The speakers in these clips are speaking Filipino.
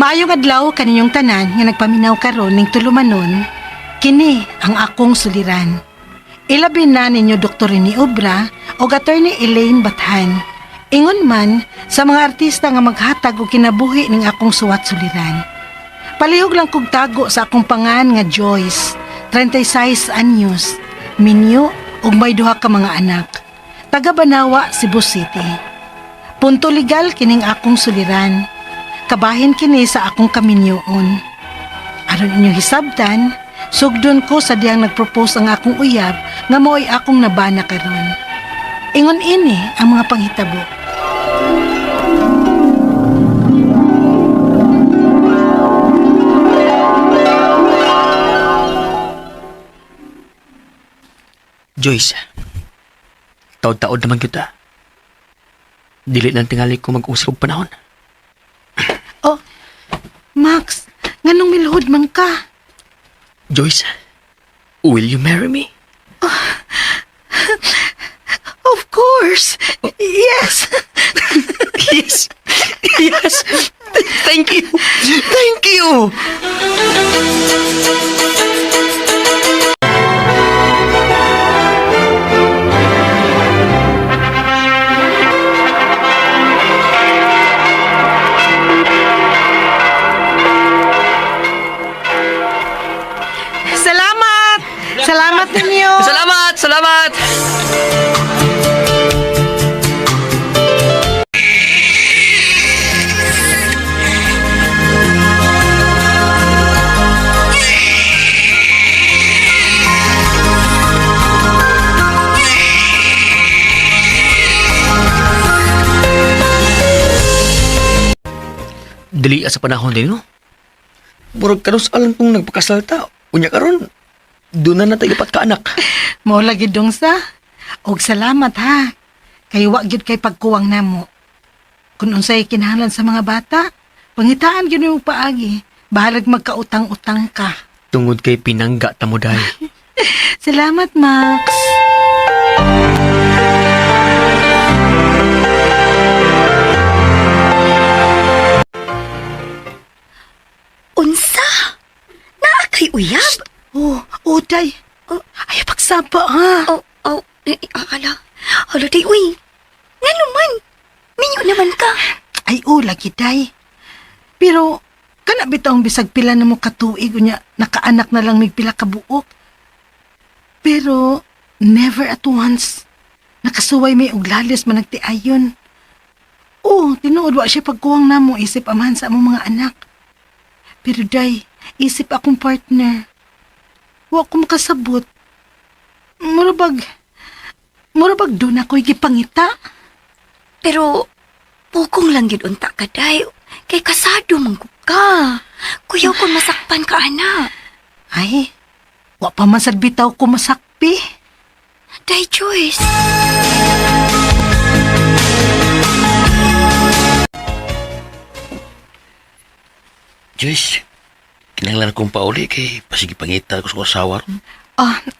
Maayong adlaw kaninyong tanan nga nagpaminaw karon ning tulumanon, kini ang akong suliran. Ilabi na ninyo Dr. Rene Obra o Attorney Elaine Bathan. Ingon man sa mga artista nga maghatag og kinabuhi ning akong suwat suliran. Palihog lang kog tago sa akong pangan nga Joyce, 36 anyos, minyo ug may duha ka mga anak. Taga Banawa, Cebu City. Punto legal kining akong suliran. Kabahin kini sa akong kaminyoon. Aron inyong hisabtan, sugdon ko sa diyang nagpropose ang akong uyab nga mo'y akong nabana karon. Ingon ini ang mga panghitabo. Joyce, taod-taod naman kita. Dili nang tingali ko mag-usap og panahon. Oh, Max, nganong milhod man ka? Joyce, will you marry me? Of course, yes. Yes, yes. Thank you. Thank you. Salamat! Salamat ninyo! Salamat, salamat. Dili sa panahon din, no? Murag karos alam kong nagpakasalta. Unya karon, doon na tayo ka anak. Mao lagi dong sa. Og salamat ha. Kay wa gyud kay pagkuwang namo. Kung unsay kinahanglan sa mga bata, pangitaan gyud mo paagi. Bahalag magkautang-utang ka. Tungod kay pinangga tamo day. Salamat, Max. Unsa? Naa kay uyab? Oh, day. Oh. Ay, pagsapa ha. Ala. Ala, day, uy. Nga naman. Minyo naman ka. Ay, lagi day. Pero, kana bitong bisag pila na mo katuig unya nakaanak na lang mig pila ka buok. Pero, never at once. Nakasuway may uglalis man nagtiayon. Tinuod wa siya pagkuwang na mo isip amahan sa among mga anak. Pero day, isip akong partner. Wa ko makasabot. Murabag doon ako'y gipangita. Pero, pukong lang yun unta ka, day. Kay kasado manggug ka. Kuyaw ko masakpan ka, anak. Ay, wa pa man sad bitaw ko masakpi. Day, Joyce. Joyce, kinahanglan akong pauli kay pasigi pangita ko sa asawa ron.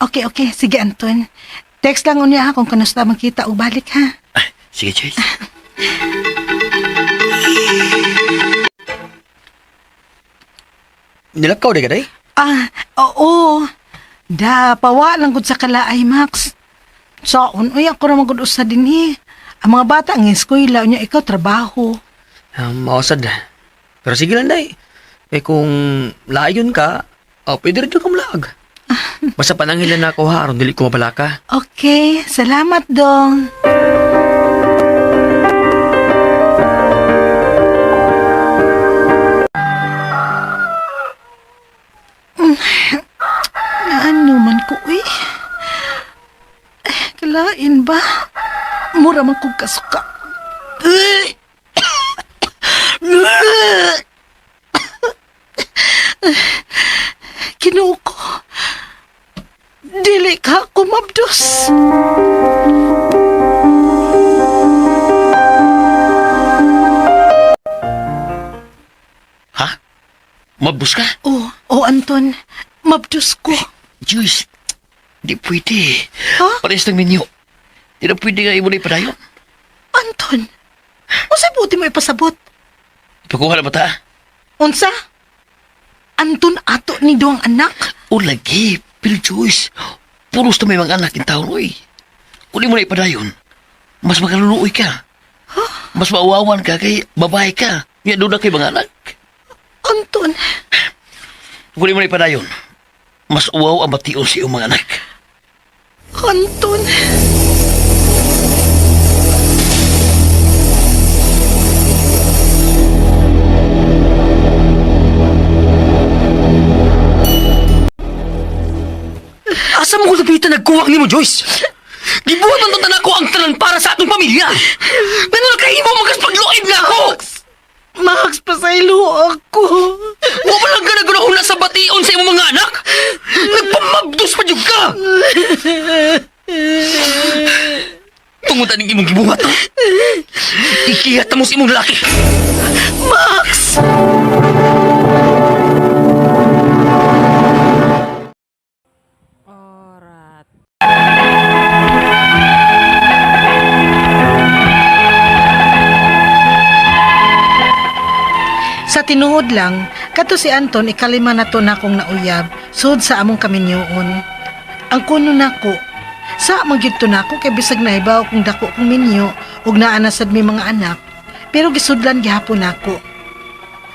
Okay. Sige, Anton. Text lang unya ha kung kanusta magkita o balik ha. Sige, Joyce. Nilakaw day ka day? Oo. Pawa lang gud sa kalaay, Max. Saon, ako na magud sa dinhi. Ang mga bata ang eskwela unya ikaw trabaho. Mausad. Pero sige lang day. Kung layon ka, pwede rin ka malag. Basta pananghilan na ako ha, aron dili ko mabalaka. Okay, salamat dong. Ano man ko, kalain ba? Mura man kong kasuka. Kinuha ko. Dili ka kumabdos. Ha? Mabus ka? Anton. Mabdos ko. Joyce, di pwede. Ha? Parehas ng menu. Di na pwede nga imulay pa tayo. Anton, o sa buti mo ipasabot? Pagkuha na ba ta? Unsa? Anton ato ni doang anak? O lagi, pero Joyce, puros na may mga anak in taon, oy. Kung di mo na ipadayon, mas makaluluoy ka. Mas mauwawan ka kay babae ka. Nga doon na kay mga anak. Anton, Kung di mo na ipadayon, mas uwaw ang bation sa iyong mga anak. Anton. Asa mo ko lapitan nagkuwang ni mo, Joyce? Gibuhat man tong ko ang tanan para sa atong pamilya. Pero nakahimo magas pagluoy na ako. Max, pasaylo ako. Wa man lang ka nagulahuna sa bation sa imong mga anak. Nagpamagdos pa jud ka. Tungod aning imong gibuhat. Ikiyat mo sa imong lalaki. Max! Sa tinuod lang, kato si Anton ikalima na to na akong nauyab, sud sa among kaminyoon. Ang kuno nako, sa magyud to nako kay bisag nahibaw kung dako kong minyo ug naa na sad mi mga anak, pero gisudlan gihapon nako.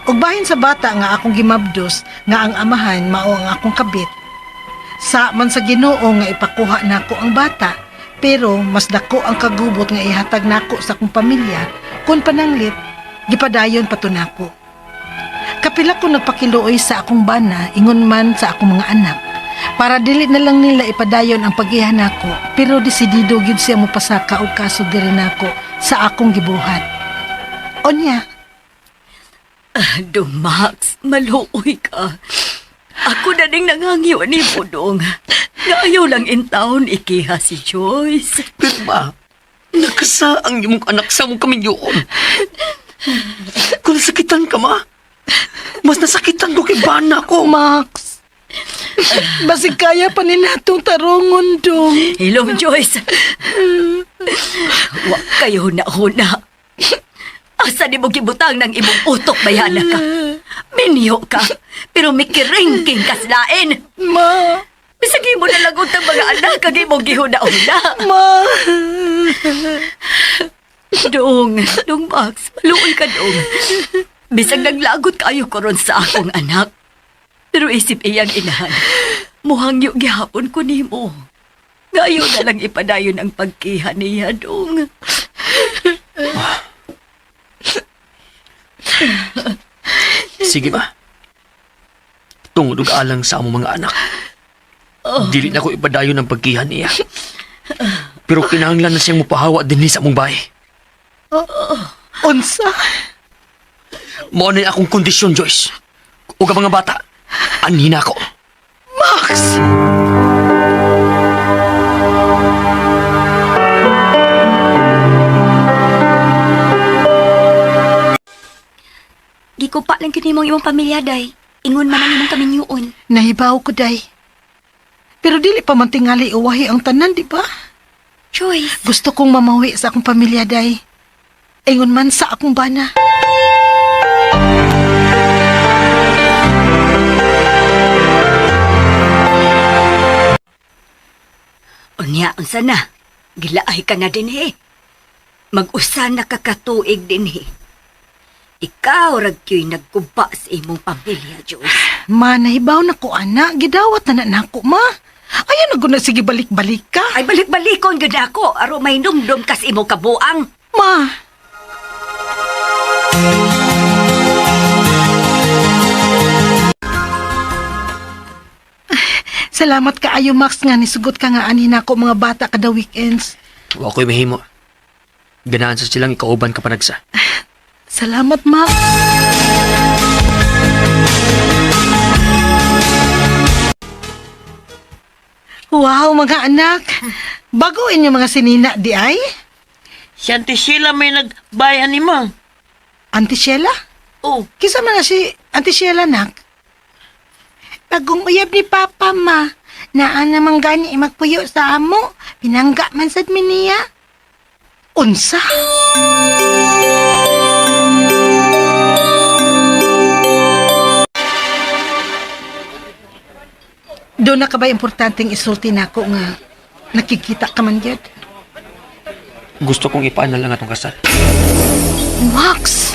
Ug bahin sa bata nga akong gimabdos nga ang amahan mao ang akong kabit. Sa man sa Ginoo nga ipakuha nako ang bata, pero mas dako ang kagubot nga ihatag nako sa akong pamilya kun pananglit gipadayon pa to nako. Kapila ko nagpakiluoy sa akong bana, ingon man sa akong mga anak. Para dili na lang nila ipadayon ang pag-ihan nako, pero desidido gyud siya mo pasaka og kaso diri nako sa akong gibuhat. Onya, Dong Max, maluoy ka. Ako na ding nangangiwa ni Pudong. Nga ayaw lang in town ikiha si Joyce. Pero ma, nakasa ang imong anak sa mong kaminyoon. Kung nasakitan ka, ma, mas nasakitan ko kay bana ko. Max. Basig kaya pa ni natong tarungon dong. Hilong Joyce. Wa kayo na una. Asa di mo gibutang ng imong utok bayana ka. Minyo ka, pero mikiringking kaslain. Ma, Bisagi mo na lagot ang mga anak kag imong gihuna-una. ma. Dong Max, maluoy ka dong. Bisag naglagot kayo koron sa akong anak. Pero isip iyang inahan, muhangyo gihapon ko nimo. Ngayon na lang ipadayon ang pagkiha niya, dong. Sige ba? Tungod og alang sa among mga anak. Dili na ko ipadayon ang pagkihan niya. Pero kinahanglan na siyang mupahawa din sa among bahay. Unsa? Mao na akong kondisyon, Joyce. O ka mga bata, anhin ako. Max! Gikupa lang kini mong imong pamilya, day. Ingon man ang imong kaminyuon. Nahibaw ko, day. Pero dili pa man tingali uwahi ang tanan, di ba? Joyce, Gusto kong mamawi sa akong pamilya, day. Ingon man sa akong bana. unya ang sana. Gilaay ka na din, Mag-usa na kakatuig din, Ikaw, ragyo'y nagkuba sa imong pamilya, Joyce. Ma, nahibaw na ko, ana. Gidawat na nako, ma. Ayan na na sige balik-balik ka. Ay, balik-balikon gud ako. Aro may numdum kas imong kabuang. Ma. Salamat kaayo, Max, nga nisugot ka nga ani nako mga bata kada weekends. Wa ko'y mahimo. Ganahan sa silang ikauban ka panagsa. Salamat, Max. Wow, mga anak. Baguin yung mga sinina, di ay? Si Auntie Sheila may nagbayan ni mo. Auntie Sheila? Oh, Kisa man na si Auntie Sheila, nak? Bagong uyab ni Papa, ma. Naan namang gani magpuyo sa amo. Pinangga man sad mi niya. Unsa? Doon na ka ba importanteng isulti na ako nga nakikita ka man gyud? Gusto kong ipaan na lang atong kasal. Max!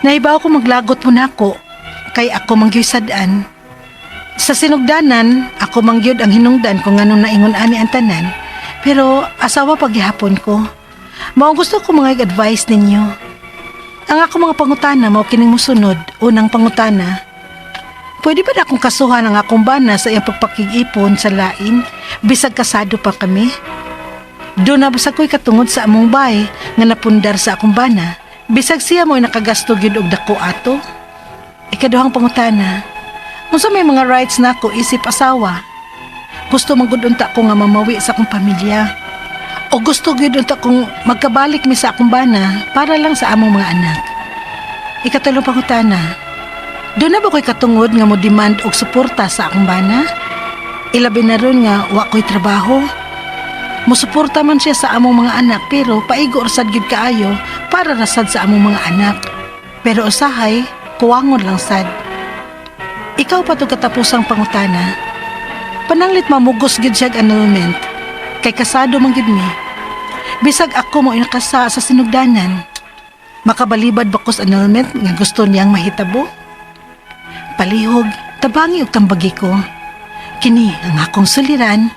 Naibaw ko maglagot mo nako kay ako mangyud sadaan. Sa sinugdanan, ako mangyud ang hinungdan kung anong naingon ani ang tanan. Pero asawa paghihapon ko. Mao gusto ko mga advice ninyo. Ang ako mga pangutana mao kining mosunod. Unang pangutana, pwede ba na akong kasuhan ang akong bana sa iyang pagpakig-ipon sa lain bisag kasado pa kami? Doon na basag ko'y katungod sa among bay nga napundar sa akong bana. Bisag siya mo'y nakagasto gyud og dako ato. Ikaduhang pangutana, unsa may mga rights na ako isip asawa? Gusto man gud unta ko nga mamawi sa akong pamilya. O gusto gyud unta kong magkabalik mi sa akong bana para lang sa among mga anak. Ikatulong pangutana, doon na ba ko'y katungod nga mo demand og suporta sa akong bana? Ilabi na ron nga wa ko'y trabaho. Musuporta man siya sa among mga anak pero paigo sad gyud kaayo para rasad sa among mga anak. Pero usahay, kuwangon lang sad. Ikaw pa to katapusang pangutana. Pananglit mamugos gyud siya annulment. Kay kasado man gyud mi. Bisag ako mo inakasa sa sinugdanan. Makabalibad ba ko sa annulment nga gusto niyang mahitabo? Palihog, tabangi og tambagi ko. Kini ang akong suliran,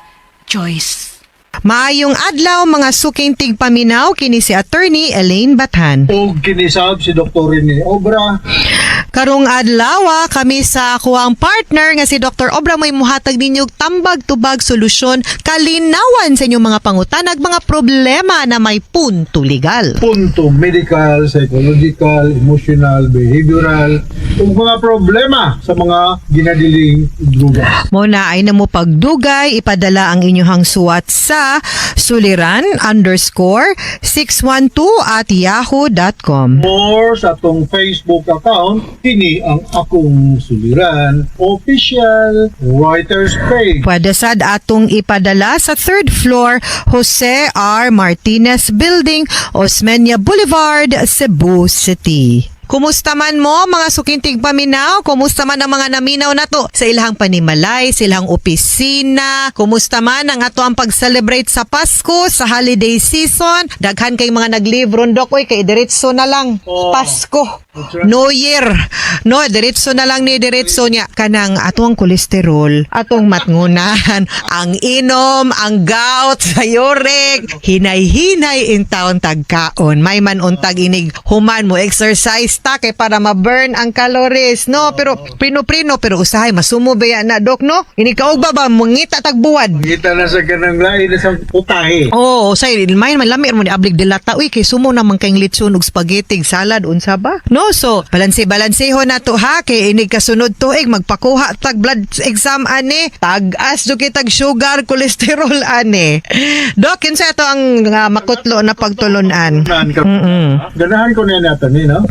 Joyce. Maayong adlaw mga suking tigpaminaw kini si Attorney Elaine Bathan. O kinisab si Dr. Rene Obra. Karong adlaw kami sa kuwang partner nga si Dr. Obra may muhatag ninyog tambag-tubag solusyon kalinawan sa inyong mga pangutanag mga problema na may punto legal. Punto medical, psychological, emotional, behavioral, ug mga problema sa mga ginadiling druga. Muna ay namo pagdugay ipadala ang inyong suwat sa suliran_612@yahoo.com. Or sa atong Facebook account, kini ang akong suliran official writers page. Pwede sad atong ipadala sa 3rd floor Jose R. Martinez Building, Osmeña Boulevard, Cebu City. Kumusta man mo mga sukintig paminaw? Kumusta man ang mga naminaw na to sa ilahang panimalay, sa ilahang opisina? Kumusta man ang ato ang pag-celebrate sa Pasko, sa holiday season? Daghan kay mga nag-live dok, oy, kay diretso na lang. Pasko. New Year. No, diretso na lang ni diretso niya. Kanang atong kolesterol, atong matngunan, ang inom, ang gout, sa uric, hinay-hinay in taon tagkaon. May man untag inig human mo exercise ta kay para ma-burn ang calories, no? Pero prino-prino pero usahay masumo baya na dok, no? Ini kaog ba mangita tagbuwad. Kita na sa kanang lain na sa putahe. Oh, say may malamir mo ni ablig dilata. Uy, kay sumo naman kayong litson ug spaghetti salad unsa ba? No, so balanse-balanseho na to ha kay inig kasunod tuig magpakuha tag blood exam ani, tag-as jud kitag sugar, cholesterol ani. Dok, kinsa to ang makutlo na pagtulunan? Ganahan ko na natin, no?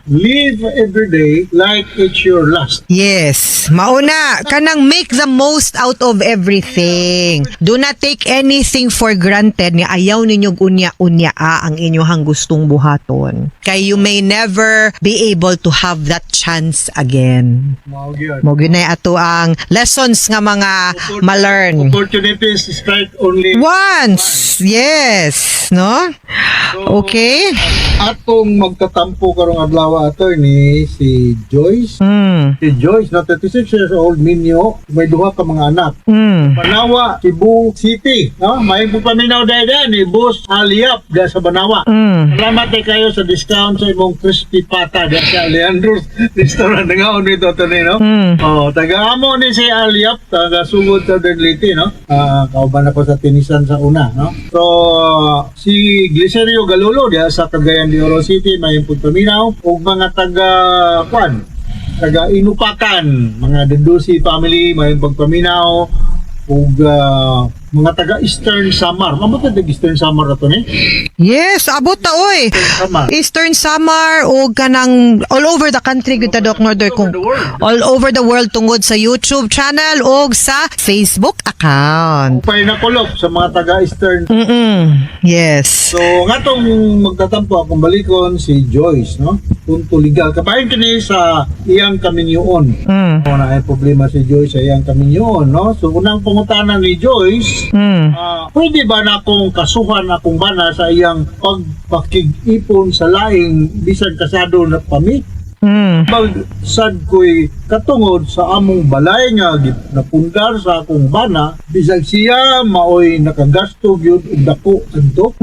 Live every day like it's your last. Yes. Mauna, kanang make the most out of everything. Do not take anything for granted nga ayaw ninyo unya-unya ang inyong gustong buhaton. Kay you may never be able to have that chance again. Mao gyud. Mo ginay ato ang lessons nga mga ma-learn. Opportunities strike only Once. Yes. No? Okay. atong magtatampo karong adlaw attorney si Joyce. Si Joyce na 36 years old, minyo, may duha ka mga anak. Banawa, Cebu City. No? May paminaw dahil ni Boss Aliap da sa Banawa. Salamat kayo sa discount sa imong crispy pata da sa Leandro's restaurant nga nito Tony, no? Oh, taga-amo ni si Aliap, taga-sugod sa Denliti, no? Kauban ako sa Tinisan sa una, no? So, si Glicerio Galulo diya sa Cagayan de Oro City, may paminaw ug mga taga Inupakan, mga Dendusi family, may pagpaminaw ug mga taga Eastern Samar. Mabot na taga Eastern Samar na to ni? Yes, abot ta oy. Samar. Eastern Samar o kanang all over the country gud ta Doc Norder kung all over the world tungod sa YouTube channel o sa Facebook account. Upay na kulop sa mga taga Eastern. Yes. So, nga tong magtatampo akong balikon si Joyce, no? Punto legal. Kabahin kini sa iyang kaminyoon. Kung na ay problema si Joyce sa iyang kaminyoon, no? So, unang pangutanan ni Joyce, pwede ba na akong kasuhan akong bana sa iyang pagpakig-ipon sa laing bisan kasado na pami? Sad ko'y katungod sa among balay nga napundar sa akong bana bisag siya maoy nakagasto gyud og dako adto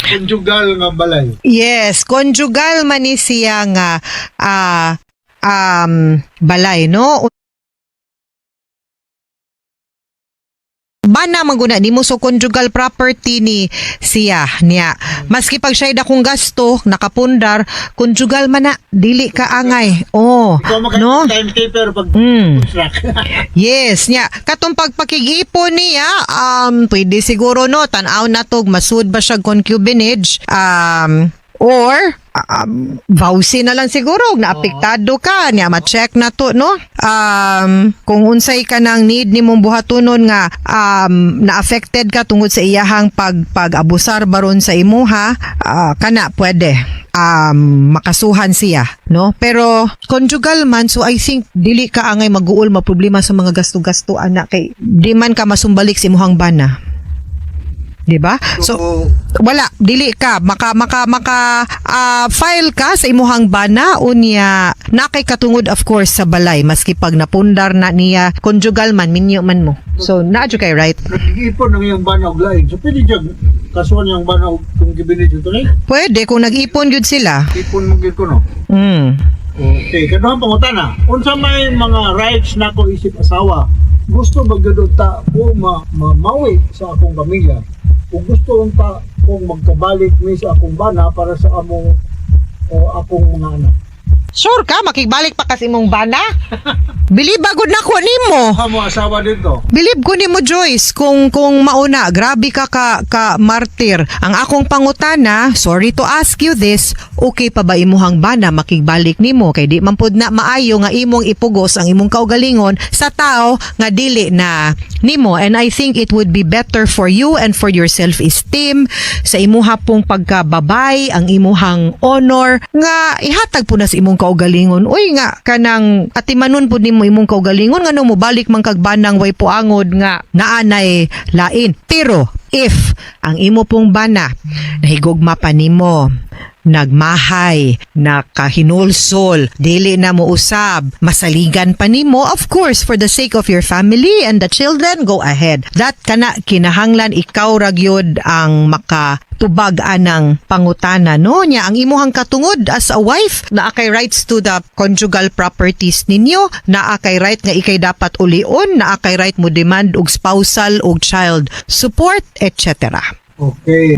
konjugal nga balay. Yes, conjugal man ni siya nga balay, no? Bana maguna nimo so conjugal property ni siya niya. Maski pag siya dakong gasto nakapundar, conjugal man na dili ka angay. Oh, Ikaw no? timekeeper pag construct. Yes, niya. Katong pagpakig-ipon niya, pwede siguro no, tanaw na to, masud ba siya concubinage, or vowsy na lang siguro, naapektado ka, niya ma-check na to, no? Kung unsay ka nang need ni mong buhatonon nga na-affected ka tungod sa iyahang pag-abusar baron sa imuha, kana pwede makasuhan siya, no? Pero conjugal man, so I think dili ka angay maguol maproblema sa mga gasto-gasto anak kay di man ka masumbalik sa imuhang bana. Diba? So wala, dili ka maka file ka sa imuhang bana unya na kay katungod of course sa balay maski pag napundar na niya conjugal man minyo man mo. So naadyo kay right? Nag-iipon ng iyang bana og lain. So pwede jud kasuhan yung bana og kung gibinit ito ni. Pwede kung nag-ipon gyud sila. Ipon mo gyud ko no. Okay, kaduhang pangutana. Unsa may mga rights na ko isip asawa? Gusto magdudota ko mawi sa akong pamilya. Kung gusto pa kung magkabalik mi sa akong bana para sa akong mga anak. Sure ka makibalik pa kasi imong bana? Bilib agud nako nimo. Amo asawa dito. Bilib ko nimo Joyce kung mauna grabe ka martir. Ang akong pangutana, sorry to ask you this, okay pa ba imuhang bana makigbalik nimo kay di man pud na maayo nga imong ipugos ang imong kaugalingon sa tao nga dili na nimo, and I think it would be better for you and for your self-esteem sa imuha pong pagkababay, ang imuhang honor nga ihatag po na sa imong kaugalingon. Uy nga kanang atimanon pud nimo imong kaugalingon ngano mo balik man kag banang way puangod nga naanay lain. Pero if ang imo pong bana nahigugma pa nimo, nagmahay, nakahinulsol, dili na mo usab, masaligan pa nimo, of course, for the sake of your family and the children, go ahead. That kana kinahanglan ikaw ragyod ang makatubag anang pangutana, no? Nya ang imuhang katungod as a wife, naa kay rights to the conjugal properties ninyo, naa kay right nga ikay dapat ulion, naa kay right mo demand og spousal og child support, etc. Okay.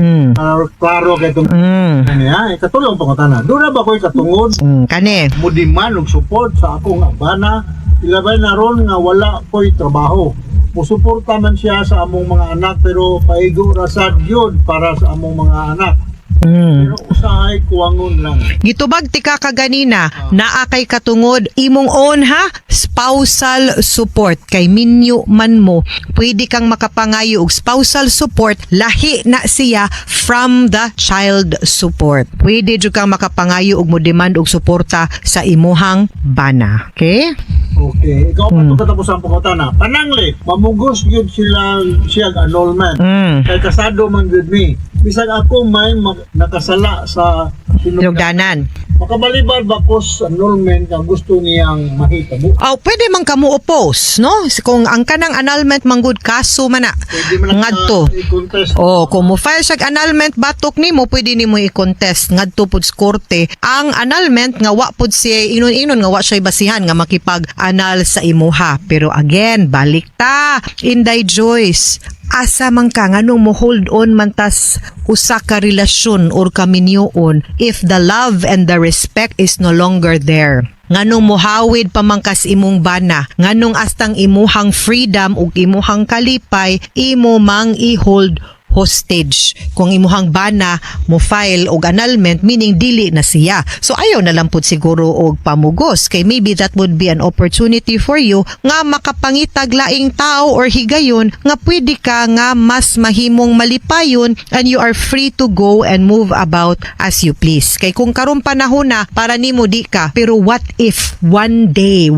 Klaro kay itong niya. Katulong pangutana. Doon na ba ko'y katungod? Kani. Mudiman og support sa akong bana. Ilabay na ron nga wala ko'y trabaho. Musuporta man siya sa among mga anak pero paigo rasad yun para sa among mga anak. Pero usahay kuwangon lang. Gitubag tika kaganina, naa kay katungod imong own ha, spousal support kay minyo man mo. Pwede kang makapangayo og spousal support lahi na siya from the child support. Pwede jud kang makapangayo og mo demand og suporta sa imuhang bana. Okay? Okay. Ikaw pa ito katapos ang pangutana. Panangli, mamugos yun siyang annulment. Kay kasado man yun mi. Bisag ako may nakasala sa Sinugdanan. Makabalibad ba ko sa annulment nga gusto niyang mahitabo? Oh, pwede man kamo oppose, no? Kung ang kanang annulment manggod kaso man na. Pwede man Ngadto. i-contest. Oh, kung mo file siya annulment batok nimo, pwede nimo i-contest ngadto pud sa korte. Ang annulment nga wa pud siya inon-inon nga wa siya basihan nga makipag-annul sa imuha. Pero again, balik ta. Inday Joyce, asa man ka nganong mo hold on man tas usa ka relasyon or kaminyoon if the love and the respect is no longer there. nganong muhawid pamangkas imong bana, nganong astang imuhang freedom ug imuhang kalipay imo mang i-hold hostage. Kung imuhang bana mo file og annulment, meaning dili na siya. So ayaw na lang pud siguro og pamugos kay maybe that would be an opportunity for you nga makapangitag laing tao or higayon nga pwede ka nga mas mahimong malipayon and you are free to go and move about as you please. Kay kung karon panahon na para nimo di ka, pero what if one day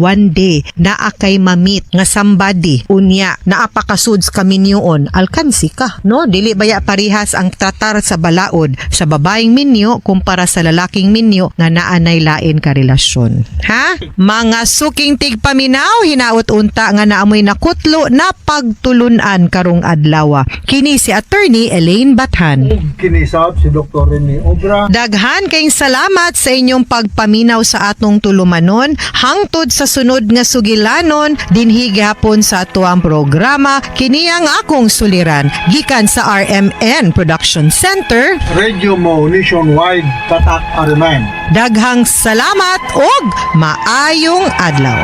naa kay mamit nga somebody unya naapakasuds kaminyoon, alkansi ka, no? Dili baya parihas ang tratar sa balaod sa babaeng minyo kumpara sa lalaking minyo nga naanay lain ka relasyon. Ha? Mga suking tigpaminaw, hinaot unta nga naamoy nakutlo na pagtulunan karong adlaw. Kini si Attorney Elaine Bathan. Ug kinisab si Dr. Rene Obra. Daghan kayong salamat sa inyong pagpaminaw sa atong tulumanon hangtod sa sunod nga sugilanon dinhi gihapon sa atuang programa. Kini ang akong suliran gikan sa RMN Production Center. Radio mo nationwide tatak Arman. Daghang salamat ug maayong adlaw.